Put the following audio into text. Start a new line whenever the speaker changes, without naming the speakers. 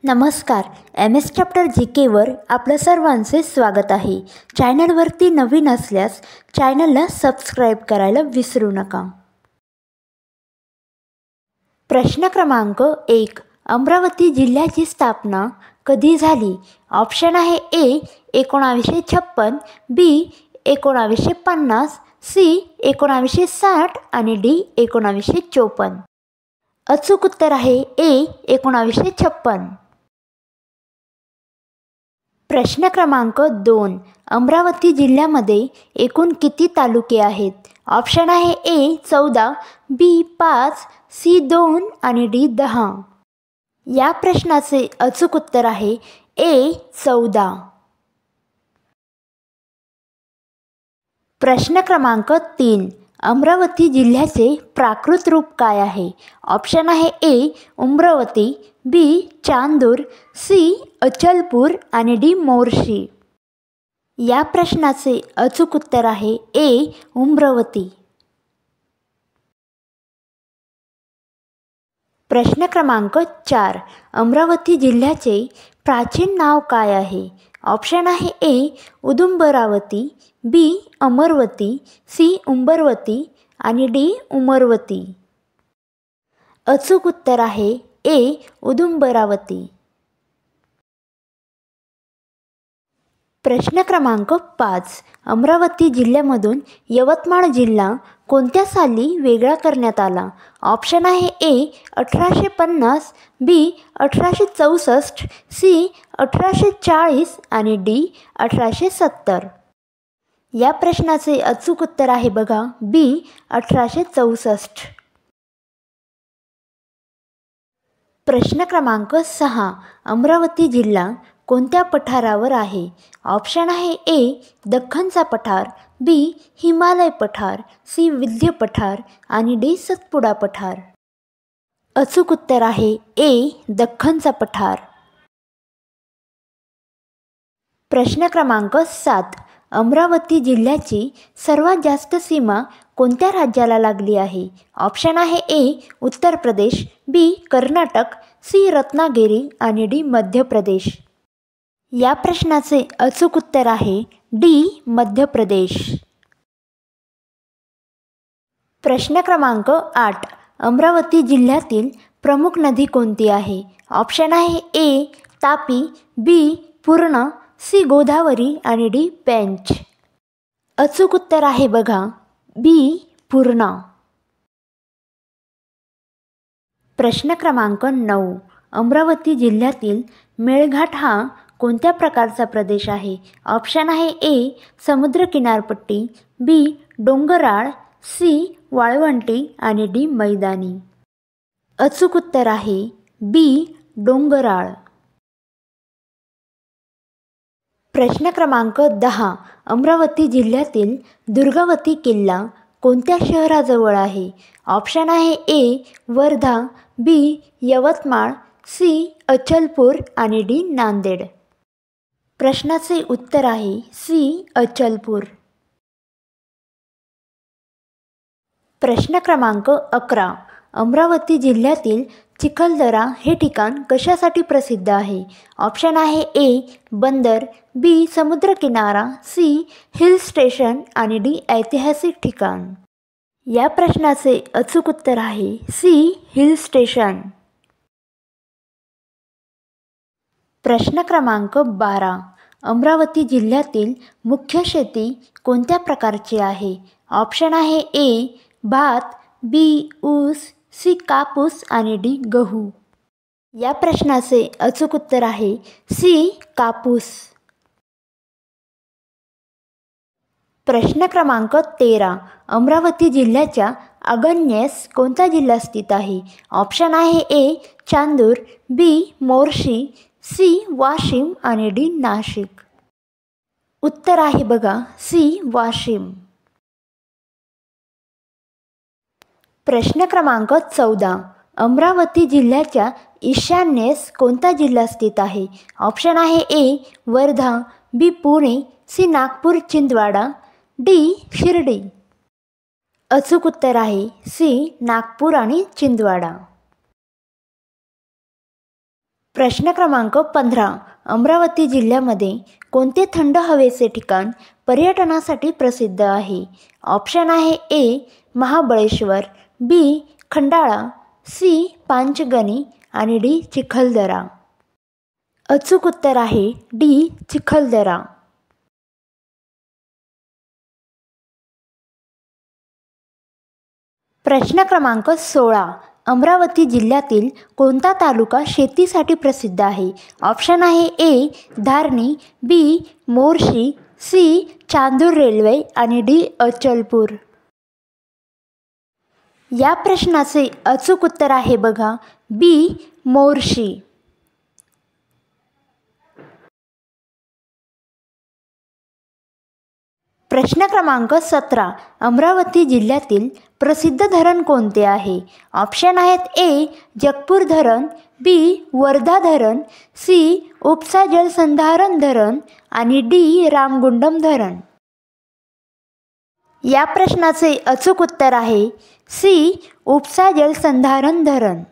नमस्कार. MS chapter GKवर आपलं सर्वांचे स्वागत आहे. चॅनलवरती नवीन असल्यास चॅनलला सबस्क्राईब करायला विसरू नका. प्रश्न क्रमांक 1. अमरावती जिल्ह्याची स्थापना कधी झाली? ऑप्शन आहे A 1956, B 1950, C 1960 आणि D 1954. अचूक उत्तर आहे A 1956. प्रश्न क्रमांक 2. अमरावती जिल्ह्यामध्ये एकूण किती तालुके आहेत? ऑप्शन आहे A 14, B 5, C 2 आणि D 10. या प्रश्नाचे अचूक उत्तर आहे A 14. प्रश्न क्रमांक 3. अमरावती जिल्ह्याचे प्राकृत रूप काय आहे? ऑप्शन आहे A उम्रवती, B Chandur, C Achalpur आणि D मोर्शी. या प्रश्नाचे अचूक उत्तर आहे A उम्रवती. प्रश्न क्रमांक 4. अमरावती जिल्ह्याचे प्राचीन नाव काय आहे? ऑप्शन आहे A उदुंबरावती, B अमरवती, C उंबरवती आणि D उमरवती. अचूक उत्तर आहे A उदुंबरावती. प्रश्न क्रमांक 5. अमरावती जिल्ह्यामधून यवतमाळ जिल्हा कोणत्या साली वेगळा करण्यात आला? ऑप्शन आहे A 1850, B 1864, C 1840 आणि D 1870. या प्रश्नाचे अचूक उत्तर आहे बघा B 1864. प्रश्न क्रमांक 6. अमरावती जिल्हा कोणत्या पठारावर आहे? ऑप्शन आहे A दख्खनचा पठार, B हिमालय पठार, C विंध्य पठार आणि D सतपुडा पठार. अचूक उत्तर आहे A दख्खनचा पठार. प्रश्न क्रमांक 7. अमरावती जिल्ह्याची सर्वात जास्त सीमा कोणत्या राज्याला लागली आहे? ऑप्शन आहे A Uttar Pradesh, B Karnataka, C Ratnagiri आणि D मध्य प्रदेश. या प्रश्नाचे अचूक उत्तर आहे D मध्य प्रदेश. प्रश्न क्रमांक 8. अमरावती जिल्ह्यातील प्रमुख नदी कोणती आहे? ऑप्शन आहे A Tapi, B Purna, C Godavari आणि D पेंच. अचूक उत्तर आहे बघा B पूर्णा. प्रश्न क्रमांक 9. अमरावती जिल्ह्यातील मेळघाट हा कोणत्या प्रकारचा प्रदेश आहे? ऑप्शन आहे A समुद्र किनारपट्टी, B डोंगराळ, C वाळवंटी आणि D मैदानी. अचूक उत्तर आहे B डोंगराळ. प्रश्न क्रमांक 10. अमरावती जिल्ह्यातील दुर्गावती किल्ला कोणत्या शहराजवळ आहे? ऑप्शन आहे A Wardha, B Yavatmal, C Achalpur आणि D नांदेड. प्रश्नाचे उत्तर आहे C अचलपूर. प्रश्न क्रमांक 11. अमरावती जिल्ह्यातील चिखलदरा हे ठिकाण कशासाठी प्रसिद्ध आहे? ऑप्शन आहे A बंदर, B समुद्रकिनारा, C हिल स्टेशन आणि D ऐतिहासिक ठिकाण. या प्रश्नाचे अचूक उत्तर आहे C हिल स्टेशन. प्रश्न क्रमांक 12. अमरावती जिल्ह्यातील मुख्य शेती कोणत्या प्रकारची आहे? ऑप्शन आहे A भात, B ऊस, C कापूस आणि D गहू. या प्रश्नाचे अचूक उत्तर आहे C कापूस. प्रश्न क्रमांक 13. अमरावती जिल्ह्याच्या आग्नेयेस कोणता जिल्हा स्थित आहे? ऑप्शन आहे A Chandur, B Morshi, C Washim आणि D नाशिक. उत्तर आहे बघा C वाशिम. प्रश्न क्रमांक 14. अमरावती जिल्ह्याच्या ईशान्येस कोणता जिल्हा स्थित आहे? ऑप्शन आहे A Wardha, B Pune, C Nagpur Chhindwara, D Shirdi. अचूक उत्तर आहे C नागपूर आणि छिंदवाडा. प्रश्न क्रमांक 15. अमरावती जिल्ह्यामध्ये कोणते थंड हवेचे ठिकाण पर्यटनासाठी प्रसिद्ध आहे? ऑप्शन आहे ए. महाबळेश्वर, बी. खंडाळा, सी. पाचगणी आणि डी. चिखलदरा. अचूक उत्तर आहे डी. चिखलदरा. प्रश्न क्रमांक 16. अमरावती जिल्ह्यातील कोणता तालुका शेतीसाठी प्रसिद्ध आहे? ऑप्शन आहे ए. धारणी, बी. मोर्शी, सी. चांदूर रेल्वे आणि डी. अचलपूर. या प्रश्नाचे अचूक उत्तर आहे बघा बी. मोर्शी. प्रश्न क्रमांक 17. अमरावती जिल्ह्यातील प्रसिद्ध धरण कोणते आहे? ऑप्शन आहेत ए. जगपूर धरण, बी. वर्धा धरण, सी. उपसा जलसंधारण धरण आणि डी. रामगुंडम धरण. या प्रश्नाचे अचूक उत्तर आहे सी. उपसा जलसंधारण धरण.